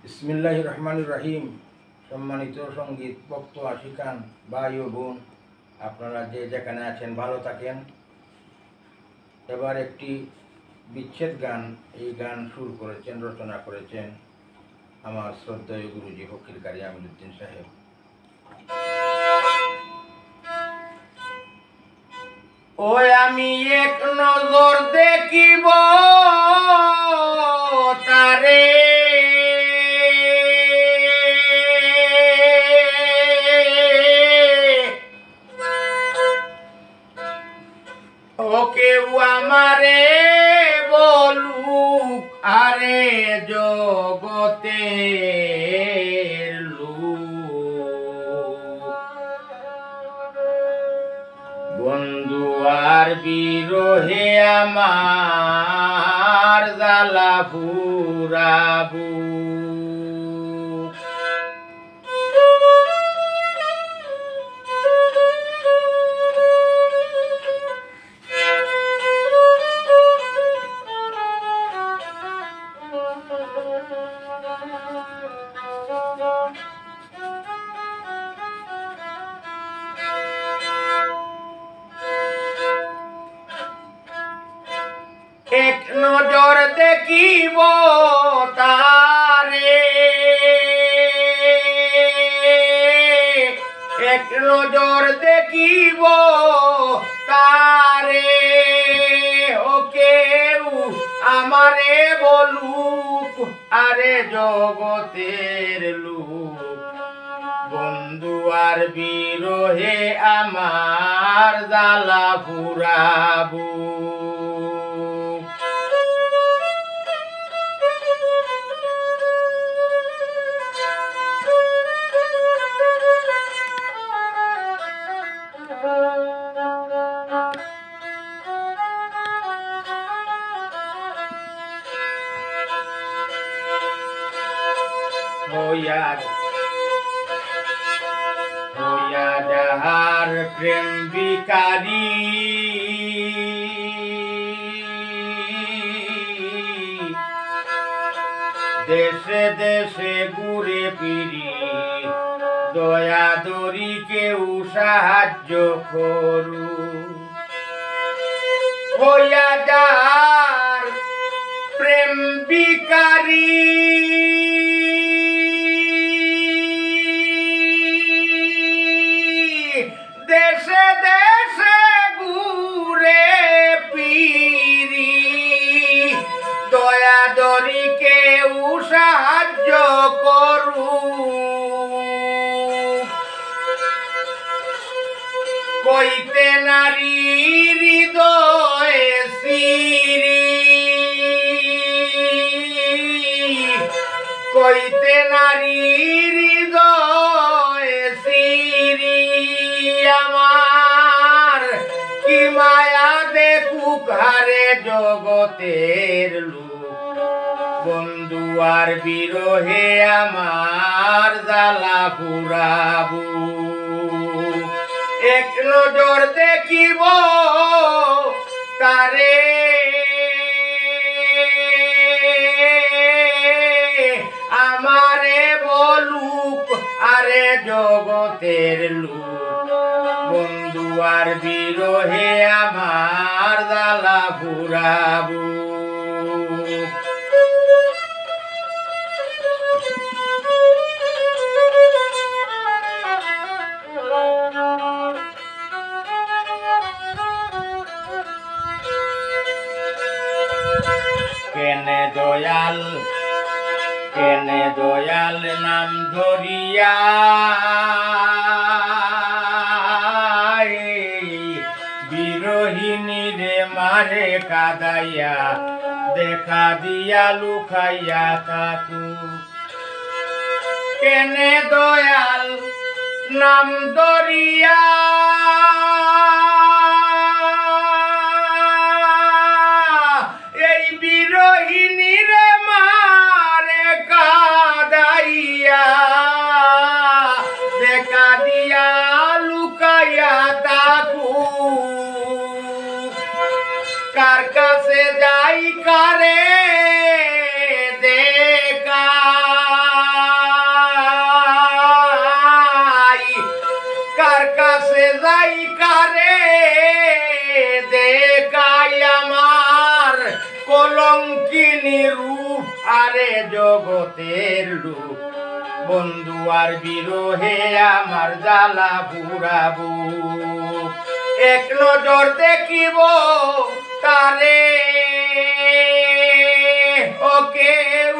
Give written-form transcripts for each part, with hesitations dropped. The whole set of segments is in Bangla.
বিসমিল্লাহির রহমানির রহিম। সম্মানিত সঙ্গীত ভক্ত আশিকান ভাই ও বোন, আপনারা যে যেখানে আছেন ভালো থাকেন। এবার একটি বিচ্ছেদ গান, এই গান সুর করেছেন, রচনা করেছেন আমার শ্রদ্ধেয় গুরুজি ফকির কারি আমিরুদ্দিন সাহেব। ওই আমি এক নজর দেখিব তারে, ও কেউ আমারে বলুক আরে জগতের লোক, বন্ধু আর বিরহে আমার জ্বালা পুরাবু। এক নজর দেখিব তারে, এক নজর দেখিব তারে, ও কেউ আমারে বলুক আরে জগতের লোক, বন্ধু আর বিরহে আমার জ্বালা পুরাবু। হইয়া যাহার প্রেম ভিখারি, দেশে দেশে ঘুরে ফিরি, দয়া দরি কেউ সাহায্য করু। হইয়া যাহার প্রেম ভিখারি, দেশে দেশে ঘুরে ফিরি, দয়া দরি কেউ সাহায্য করু। কইতে নারী হৃদয় সিরি, কইতে নারী হৃদয় সিরি, আমার কি মায়া দেখুক হারে জগতের লোক, বন্ধু আর বিরহে আমার জ্বালা পুরাবু। এক নজর দেখিব তারে, আমারে বলুক আরে জগতের লোক, বন্ধু আর বিরহে আমার জ্বালা পুরাবু। কেনে দয়াল, কেনে দয়াল নাম ধরিয়া বিরহিনী রে মারে কাদাইয়া, দেখা দিয়া লুকাইয়া থাকু। কেনে দয়াল নাম ধরিয়া এই বিরহিনী রে মারে কাদাইয়া, দেখা দিয়া লুকাইয়া থাকু। কার কাছে যাই কারে দেখা কলঙ্কিনী রূপ আরে জগতের লোক বন্ধু আর বিরহে আমার জ্বালা পুরাবো এক নজর দেখিব তারে ও কেউ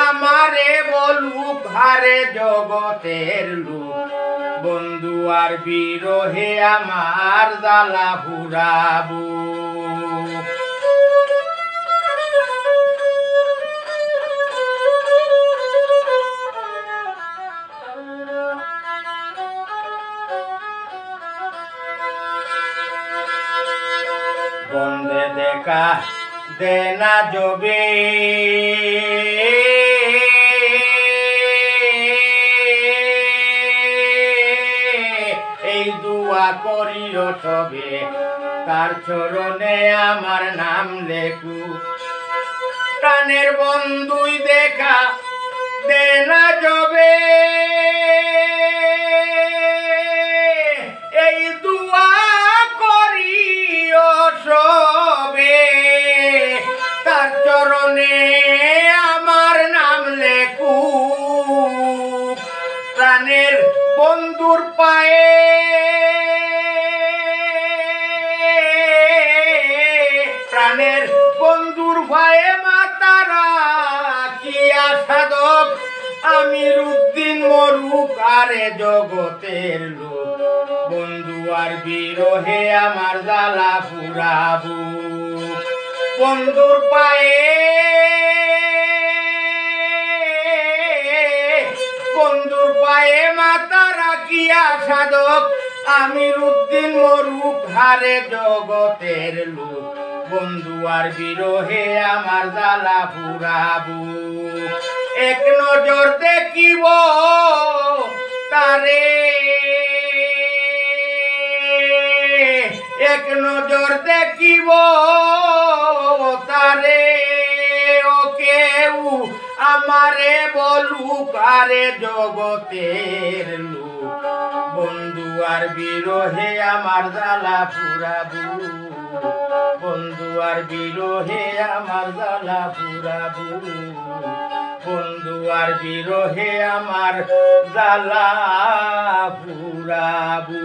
আমারে বলুক হারে জগতের লোক বন্ধু আর বিরহে আমার জ্বালা পুরাবো বন্ধে দেখা দেনা জবে এই দুয়া করিও সবে তার চরণে আমার নাম লেখু প্রাণের বন্ধুই দেখা দেনা জবে এই দুয়া করিও সবে তার চরণে আমার নাম লেখু প্রাণের বন্ধুর পায়ে প্রাণের বন্ধুর ভয়ে মাতারা কি সাধক আমির উদ্দিন মরুক আরে জগতের লোক বন্ধু আর বিরহে আমার জ্বালা পুরাবো বন্ধুর পায়ে বন্ধুর পায়ে মাতা রাখিয়া সাধক আমির উদ্দিন মরুক হারে জগতের লোক বন্ধু আর বিরহে আমার জ্বালা পুরাবো এক নজর দেখিব তারে এক নজর দেখিব তারে ও কেউ আমারে বলুক আরে জগতের লোক বন্ধু আর বিরহে আমার জ্বালা পুরাবো বন্ধু আর বিরহে আমার জ্বালা পুরাবো বন্ধু আর বিরহে আমার জ্বালা পুরাবো।